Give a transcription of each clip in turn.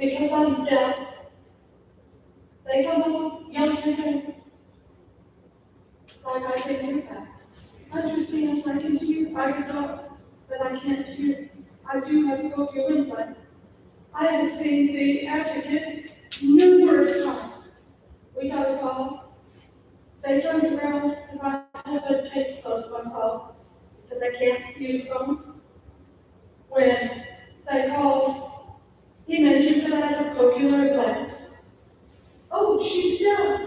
because I'm deaf. They come up younger, like I can hear that. Understand, I can hear, I can talk, but I can't hear. I do have cochlear implant. I have seen the advocate numerous times. We got a call. They turned around and my husband takes those phone calls because they can't use phone. When they called, he mentioned that I have a cochlear implant. Oh, she's deaf.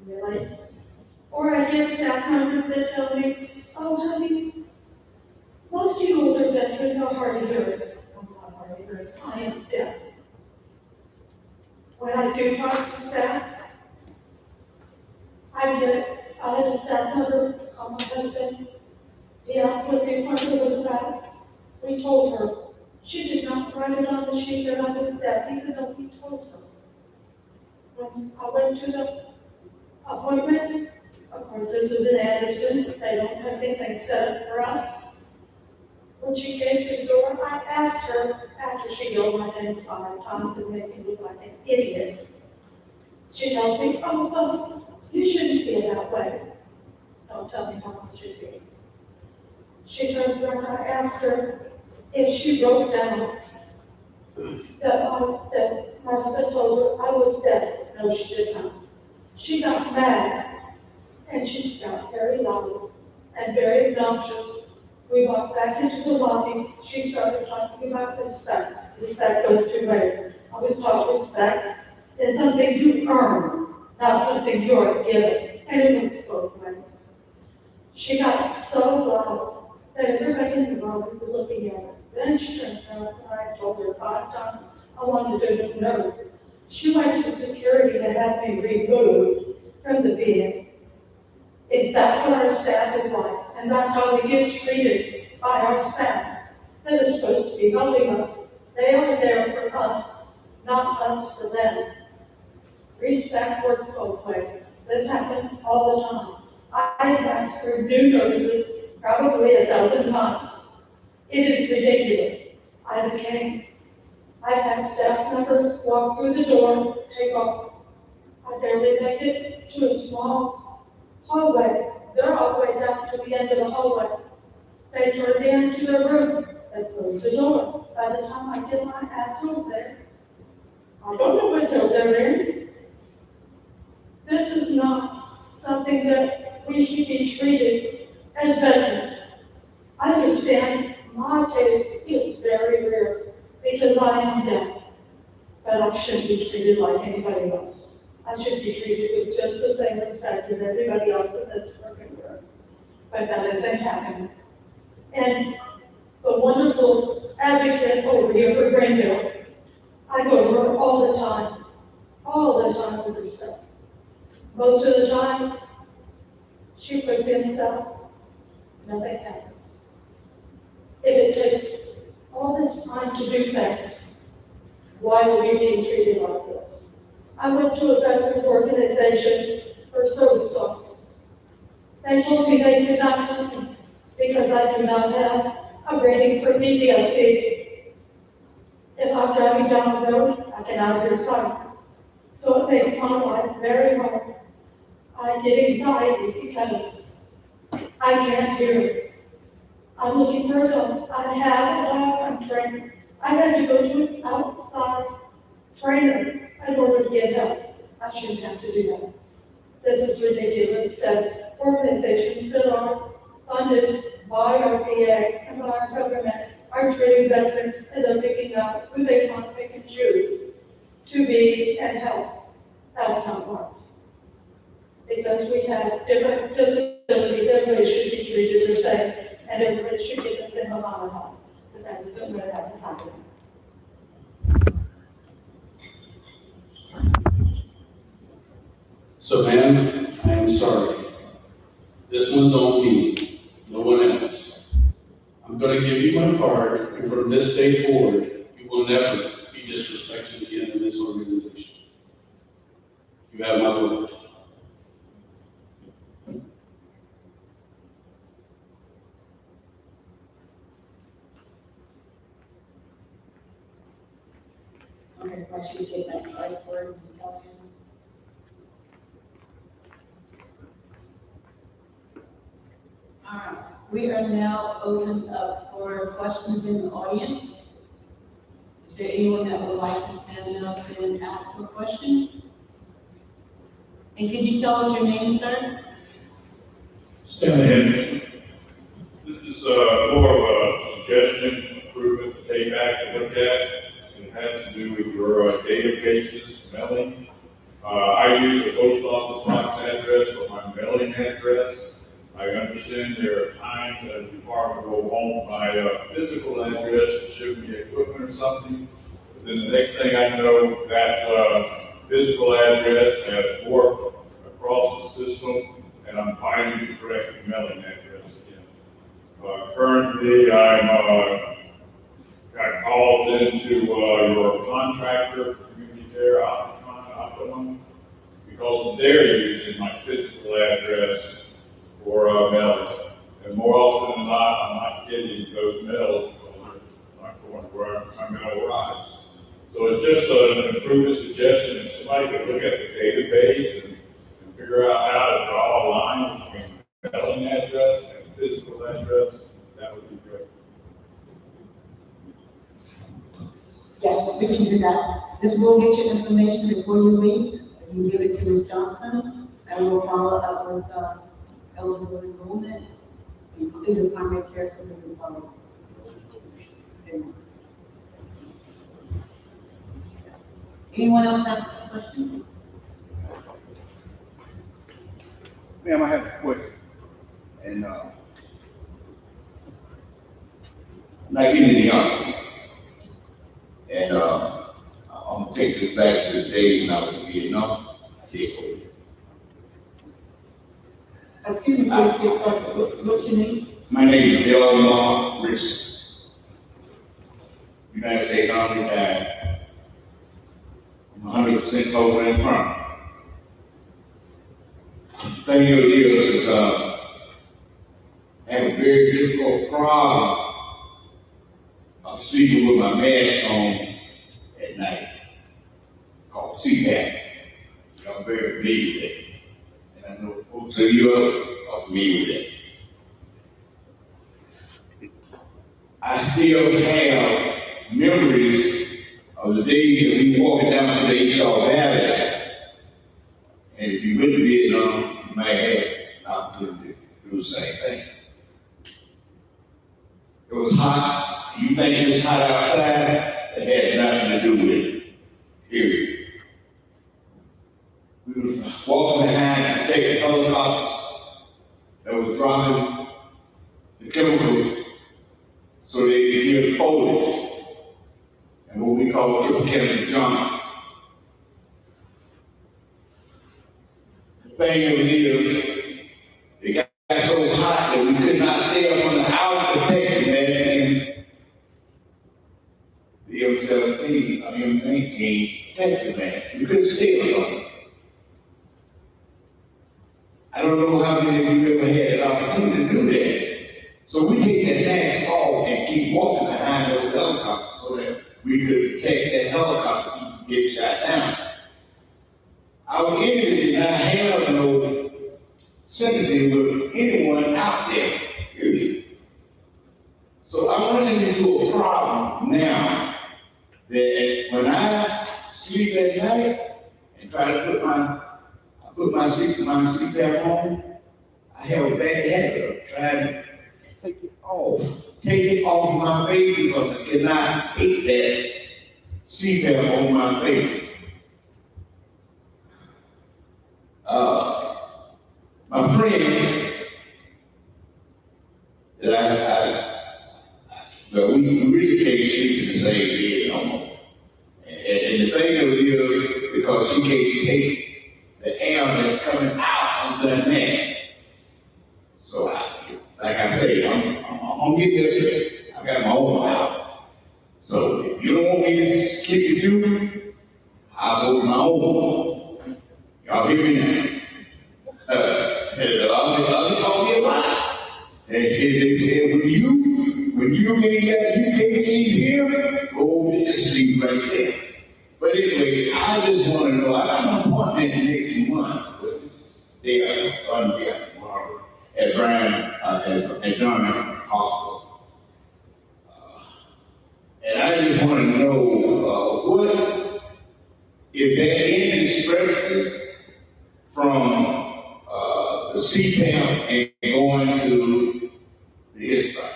Really? Or I get staff members that tell me, oh, honey, most of you older veterans are hard of hearing. I'm not hard of hearing. I am deaf. When I do talk to staff, I had a staff member call my husband. He asked what the appointment was about. We told her. She did not write it on the sheet that I was deaf, even though we told her. When I went to the appointment, of course, this was in Anderson. They don't have anything set up for us. When she came to the door, I asked her, after she yelled my name 5 times and made me look like an idiot. She tells me, oh, well, you shouldn't be that way. Don't tell me how I should be. She turns around, I asked her if she wrote down that my husband told her I was deaf. No, she did not. She got mad, and she got very loud and very obnoxious. We walked back into the lobby. She started talking about respect. Respect goes 2 ways. I was taught respect is something you earn, not something you're given. And it works both ways. She got so loud that everybody in the room was looking at us. Then she turned around and I told her 5 times I wanted to do notes. She went to security to have me removed from the vehicle. If that's what our staff is like, and that's how we get treated by our staff that is supposed to be helping us. They are there for us, not us for them. Respect works both ways. This happens all the time. I have asked for new nurses probably 12 times. It is ridiculous. I've had staff members walk through the door, take off. I barely make it to a small hallway. They're all the way down to the end of the hallway. They turn into their room and close the door. By the time I get my ass over there, I don't know what door they're in. This is not something that we should be treated as veterans. I understand my case is very rare because I am deaf, but I shouldn't be treated like anybody else. I should be treated with just the same respect as everybody else in this working world. But that isn't happening. And the wonderful advocate over here for Greenville, I go to her all the time with her stuff. Most of the time, she puts in stuff, nothing happens. If it takes all this time to do things, why are we being treated like this? I went to a veterans organization for service dogs. They told me they could not help me because I do not have a rating for PTSD. If I'm driving down the road, I can out hear sight. So it makes my life very hard. I get anxiety because I can't hear. I'm looking for a dog. I have a dog, I'm trained. I had to go to an outside trainer in order to get help. I shouldn't have to do that. This is ridiculous that organizations that are funded by our VA and by our government are treating veterans and they're picking up who they want to pick and choose to be and help. That's not right. Because we have different disabilities, everybody should be treated the same, and everybody should get the same amount of help. But that isn't what hasn't happened. So, ma'am, I am sorry. This one's on me, no one else. I'm going to give you my card, and from this day forward, you will never be disrespected again in this organization. You have my word. Okay, while she's getting that right word, just tell him. All right, we are now open up for questions in the audience. Is there anyone that would like to stand up and ask a question? And could you tell us your name, sir? Stanley. This is more of a suggestion, improvement to take back to look at. It has to do with your databases, mailing. I use a post office box address for my mailing address. I understand there are times that the department will want my physical address to ship me equipment or something. But then the next thing I know, that physical address has worked across the system, and I'm finding the correct mailing address again. Currently, got called into your contractor, community care, Optimum, because they're using my physical address for mailing. And more often than not, I'm not getting those mails because they're not going where my mail arrives. So it's just an improvement suggestion. If somebody could look at the database and figure out how to draw a line between mailing address and physical address, that would be great. Yes, we can do that. Just we'll get your information before you leave. You can give it to Ms. Johnson, and we'll follow up with eligible enrollment, including primary care, so we can follow. Anyone else have a question? Ma'am, I have a question. And I'm not getting any argument. And I'm gonna take this back to the days when I was in Vietnam. Excuse me, please get started. What's your name? My name is Bill Rich. United States Army retired. I'm 100% over in front. The thing of it is I have a very difficult problem of sleeping with my mask on at night, called CPAP. I'm very familiar with it. And I know most of you are familiar with it. I still have memories of the days that we walking down to the Esau Valley. And if you went to Vietnam, you might have an opportunity to do the same thing. It was hot. You think it was hot outside? It had nothing to do with it. Period. We were walking behind and taking helicopters that was dropping the chemicals so they could hear the foliage and what we call triple chemical jump. The thing of it is, it got so hot that we could not stay up on the outer protective man. The M17, M19 protective man. We couldn't stay up on it. I don't know how many of you ever had an opportunity to do that. So we take that mask off and keep walking behind those helicopters so that we could take that helicopter and get shot down. Our enemy did not have no sympathy with anyone out there, period. So I'm running into a problem now that when I sleep at night and try to put my CPAP on, I have a bad habit of trying to take it off my face because I cannot take that CPAP on my face. My friend that we really can't sleep in the same bed no more. And the thing of it is, because she can't take the air that's coming out of that mask. So, like I say, I'm getting there. I got my own house. So if you don't want me to sleep with you, I'll go with my own. Y'all hear me now? I'll talk you about it. And they said, when you can't sleep here, go over there and sleep right there. But anyway, I just want to know, I got an appointment next month with they are tomorrow at at Durham Hospital. And I just want to know, what, if there are any discrepancies from the CPAP and going to the ISPA,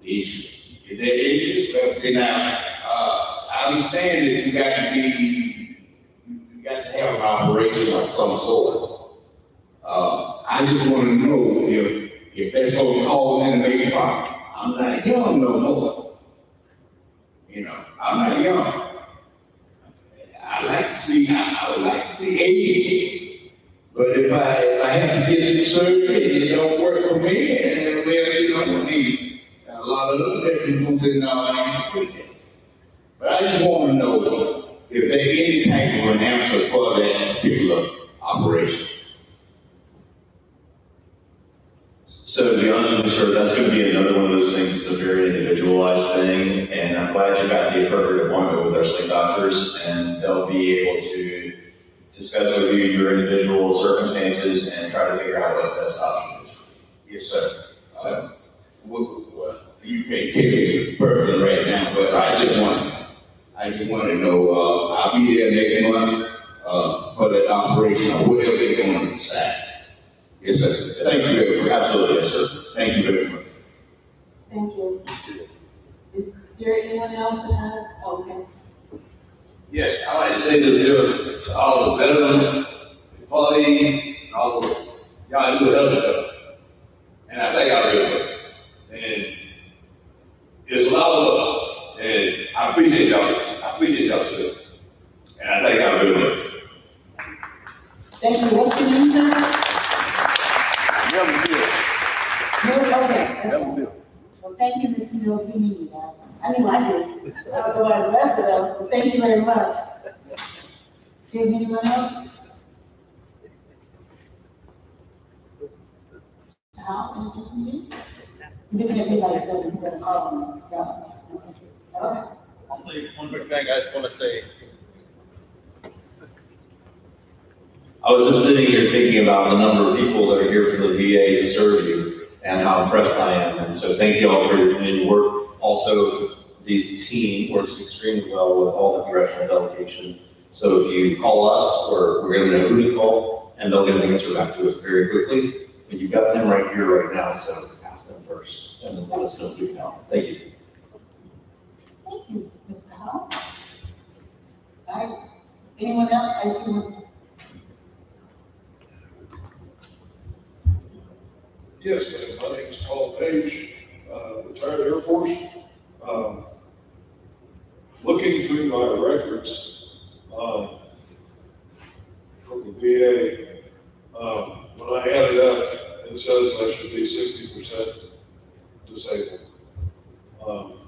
the issue. If there any discrepancy now, I understand that you got to have an operation of some sort. I just want to know if that's going to cause any major problem. I'm not young no more. You know, I'm not young. I would like to see 80. But if I have to get surgery and it don't work for me, and well, you know, need a lot of other patients who say, no, I ain't doing that. But I just want to know if there's any type of an answer for that particular operation. So to be honest with you, sir, that's going to be another one of those things that's a very individualized thing, and I'm glad you got the appropriate appointment with our sleep doctors, and they'll be able to discuss with you your individual circumstances and try to figure out what the best option is. Yes, sir. So, Well, you can't tell me perfectly right now, but I just want to know, I'll be there next month, for that operation or whatever they're going to decide. Yes, sir. yes, Thank you very much. absolutely, yes, sir. Thank you very much. Thank you. Is there anyone else that has, okay. Yes, I like to say that to all the veteran employees, all the, y'all do a hell of a job. And I thank y'all very much. And there's a lot of us, and I appreciate y'all, sir. And I thank y'all very much. Thank you. What's your name, sir? Never do it. Okay. Never do it. Well, thank you, Mr. Mills, you need that. I knew I did. I don't know about the rest of them, but thank you very much. Is anyone else? How, anything you need? You're gonna be like, you're gonna call me. Yeah. Okay. I'll say one quick thing. I just want to say, I was just sitting here thinking about the number of people that are here from the VA to serve you and how impressed I am. And so thank you all for your continued work. Also, this team works extremely well with all the congressional delegation. So if you call us, we're going to know who to call, and they'll get an answer back to us very quickly. But you've got them right here, right now, so ask them first, and then let us know if we can help. Thank you. Thank you, Mr. Hall. All right. Anyone else? I see one. Yes, ma'am. My name is Paul Page, retired Air Force. Looking through my records from the VA, when I add it up, it says I should be 60% disabled.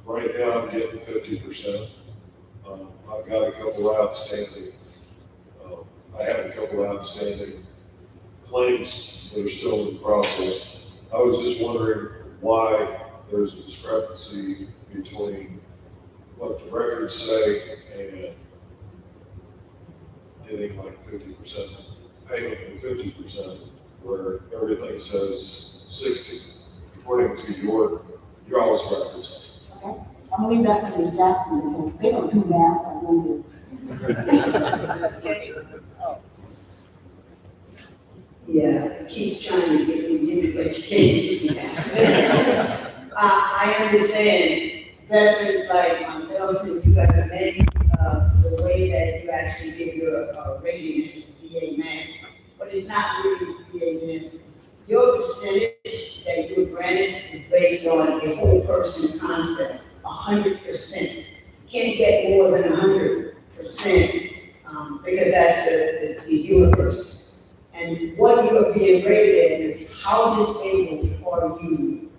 Right now, I'm getting 50%. I've got a couple outstanding. I have a couple outstanding claims that are still in process. I was just wondering why there's a discrepancy between what the records say and getting like 50% payment for 50%, where everything says 60, according to your all's records. Okay. I'm gonna leave that to Ms. Jackson because they don't do math like we do. Yeah, it keeps trying to get you, but you can't. I understand veterans like myself, and you recommend the way that you actually give your rating as a VA man, but it's not really VA man. Your percentage that you're granted is based on a whole person concept, 100%. You can't get more than 100%, because that's the universe. And what you are being rated as is how disabled are you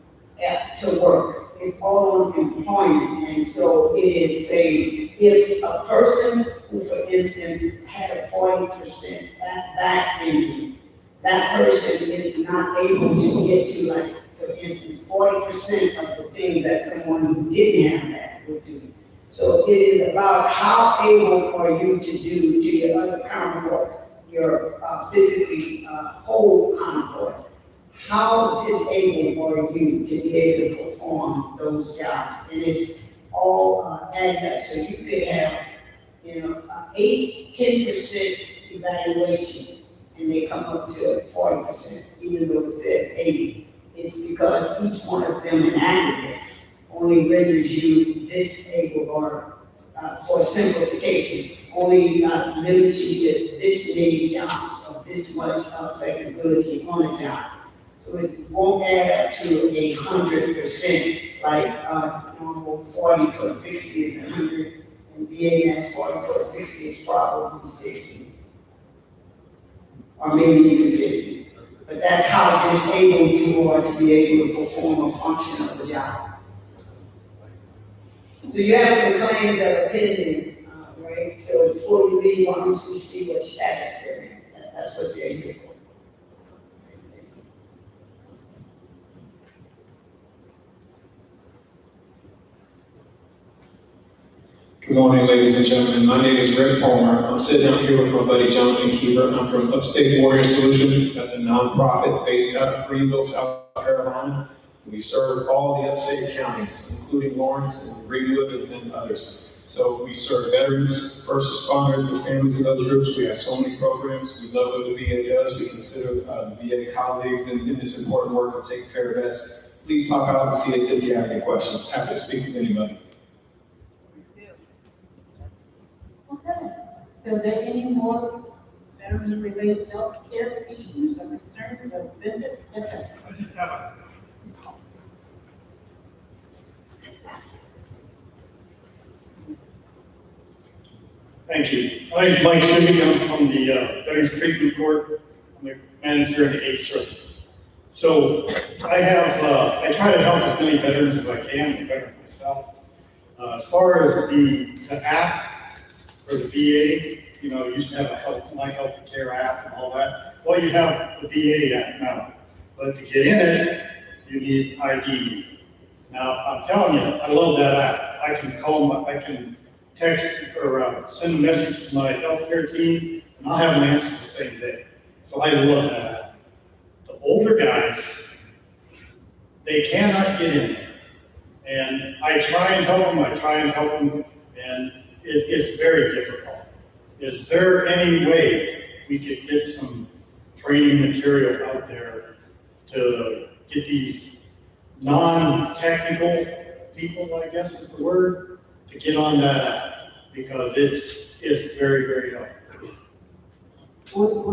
to work. It's all on employment. And so it is say, if a person who, for instance, had a 40% back injury, that person is not able to get to, like, for instance, 40% of the things that someone who didn't have that would do. So it is about how able are you to do to your other counterparts, your physically whole counterparts. How disabled are you to be able to perform those jobs? And it's all added up. So you could have, 10% evaluation, and they come up to 40%, even though it says 80. It's because each one of them in aggregate only renders you disabled, or for simplification, only limits you to this many jobs or this much flexibility on a job. So it won't add up to 100%, like normal 40 plus 60 is 100, and VA at 40 plus 60 is probably 60, or maybe even 50. But that's how disabled you are to be able to perform a function of the job. So you have some claims that are pending, right? So before you leave, I want you to see what status they're in. That's what they're here for. Good morning, ladies and gentlemen. My name is Rick Palmer. I'm sitting out here with my buddy Jonathan Keever. I'm from Upstate Warrior Solution. That's a nonprofit based out of Greenville, South Carolina. We serve all the upstate counties, including Lawrence and Greenwood and others. So we serve veterans, first responders, the families of those groups. We have so many programs. We love what the VA does. We consider VA colleagues in this important work of taking care of vets. Please pop out and see us if you have any questions. Happy to speak with anybody. Okay, so is there any more veteran-related health care issues or concerns or benefits? Yes, sir. I just have a Thank you. My name is Mike Civic. I'm from the Veterans Treatment Court. I'm the manager in the 8th Circuit. So I try to help as many veterans as I can, I'm a veteran myself. As far as the app for the VA, you used to have a My Health Care app and all that. Well, you have the VA app now, but to get in it, you need ID. Now, I'm telling you, I love that app. I can call, I can text or send a message to my healthcare team, and I'll have an answer the same day. So I love that app. The older guys, they cannot get in there. And I try and help them, and it is very difficult. Is there any way we could get some training material out there to get these non-technical people, I guess is the word, to get on that app? Because it's very, very helpful.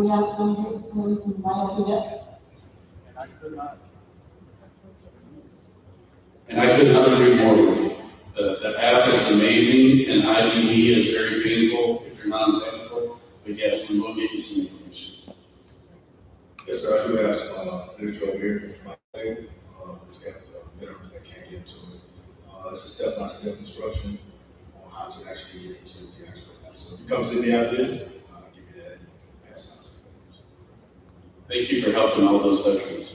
We have some people who might help you there. And I could not. And I could not agree more with you. The app is amazing, and IDD is very painful if you're non-technical, but yes, we will get you some information. Yes, sir, I do have some intro here. My thing, it's got veterans that can't get into it. It's a step-by-step instruction on how to actually get into the actual app. So if you come see me after this, I'll give you that and pass it on to veterans. Thank you for helping all those veterans.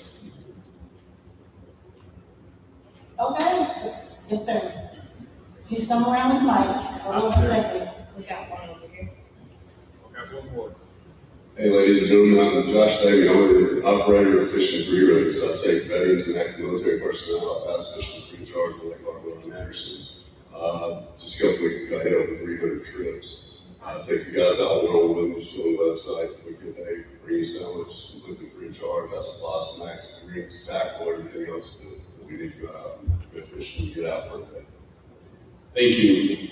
Okay, yes, sir. Please come around with Mike. Hold on a second. We got one over here. Okay, one more. Hey, ladies and gentlemen, I'm Josh Davey. I'm an operator of fishing for Heroes. I take veterans and active military personnel out bass fishing free of charge in Lake Hartwell and Anderson. Just a couple weeks ago, I had over 300 trips. I take you guys out one-on-one, just go on the website, we can pay, bring you sandwich, completely free of charge. I supply snacks, drinks, tackle, everything else that we need to go out and go fishing and get out for a day. Thank you.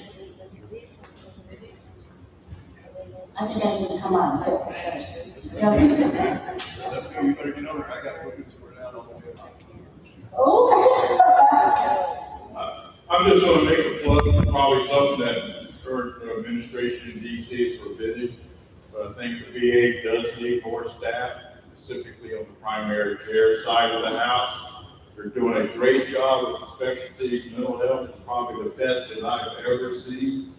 I think I need to come out and test the first. Let's go, you better get over there. I got to sort out all the way. Oh. I'm just gonna make a plug, probably something that the current administration in DC is forbidding, but I think the VA does need more staff, specifically on the primary care side of the house. They're doing a great job with specialty mental health. It's probably the best that I've ever seen.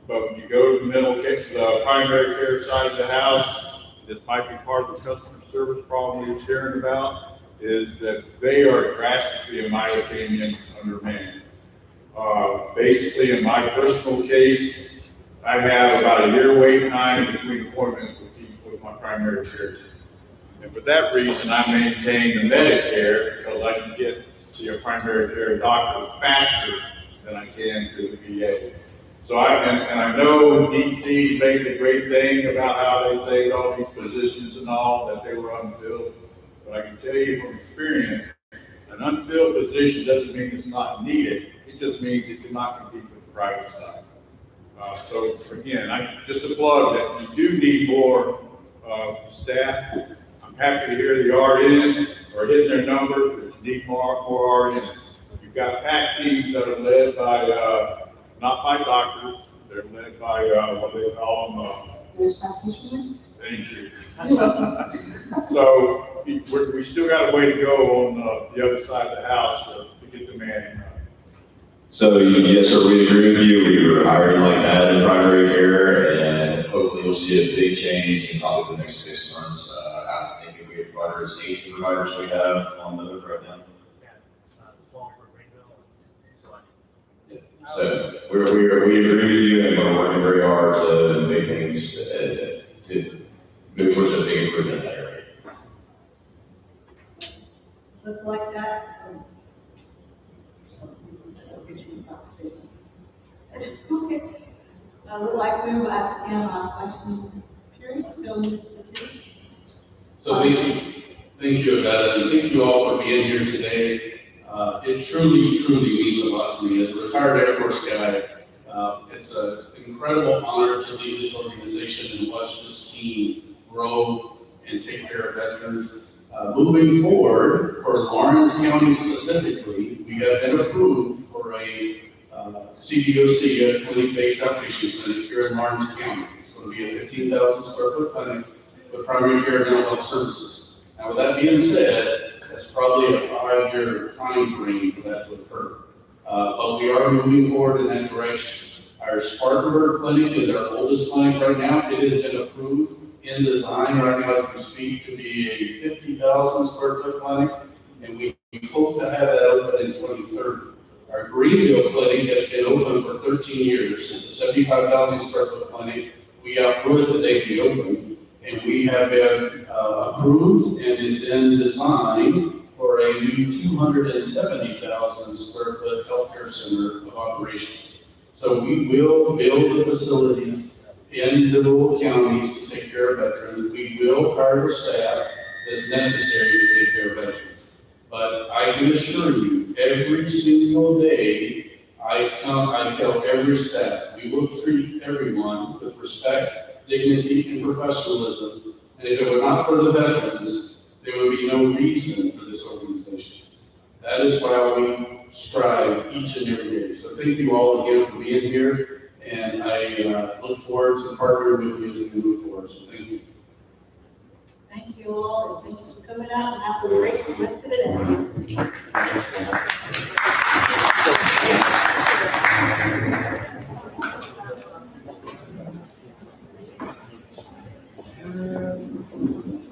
But when you go to the primary care side of the house, this might be part of the customer service problem you're hearing about, is that they are drastically, in my opinion, undermanned. Basically, in my personal case, I have about a year wait time between appointments with my primary care team. And for that reason, I maintain the Medicare because I can get to a primary care doctor faster than I can through the VA. So I know DC made a great thing about how they saved all these positions and all, that they were unfilled. But I can tell you from experience, an unfilled position doesn't mean it's not needed. It just means it cannot compete with the private side. So again, I just applaud that you do need more staff. I'm happy to hear the RNs are hitting their numbers, but you need more RNs. You've got PAC teams that are led by, not by doctors, they're led by, what they call them, Nurse practitioners? thank you. So we still got a way to go on the other side of the house to get the manning right. So yes, sir, we agree with you. We were hiring like that in primary care, and hopefully we'll see a big change in probably the next 6 months. I think we have providers, 8 providers we have on the hook right now. So we agree with you, and we're working very hard to make things, to move towards a big improvement in that area. Look like that. I thought Richard was about to say something. Okay. Look like we're about to end our question period, so Mr. T. So thank you, Yvette, and thank you all for being here today. It truly means a lot to me. As a retired Air Force guy, it's an incredible honor to lead this organization and watch this team grow and take care of veterans. Moving forward, for Lawrence County specifically, we have been approved for a CDOC, a clinic-based outpatient clinic here in Lawrence County. It's going to be a 15,000 square foot clinic with primary care and mental health services. Now, with that being said, that's probably a 5-year time frame for that to occur. But we are moving forward in that direction. Our Spartanburg clinic is our oldest clinic right now. It has been approved in design right now as we speak to be a 50,000 square foot clinic, and we hope to have that open in 2030. Our Greenville clinic has been open for 13 years. It's a 75,000 square foot clinic. We outgrew it the day we opened, and we have been approved and is in design for a new 270,000 square foot healthcare center of operations. So we will build the facilities in the rural counties to take care of veterans. We will hire the staff that's necessary to take care of veterans. But I can assure you, every single day, I tell every staff, we will treat everyone with respect, dignity, and professionalism. And if it were not for the veterans, there would be no reason for this organization. That is why we strive each and every day. So thank you all again for being here, and I look forward to partnering with you as we move forward. So thank you. Thank you all, and thanks for coming out, and have a great rest of the day.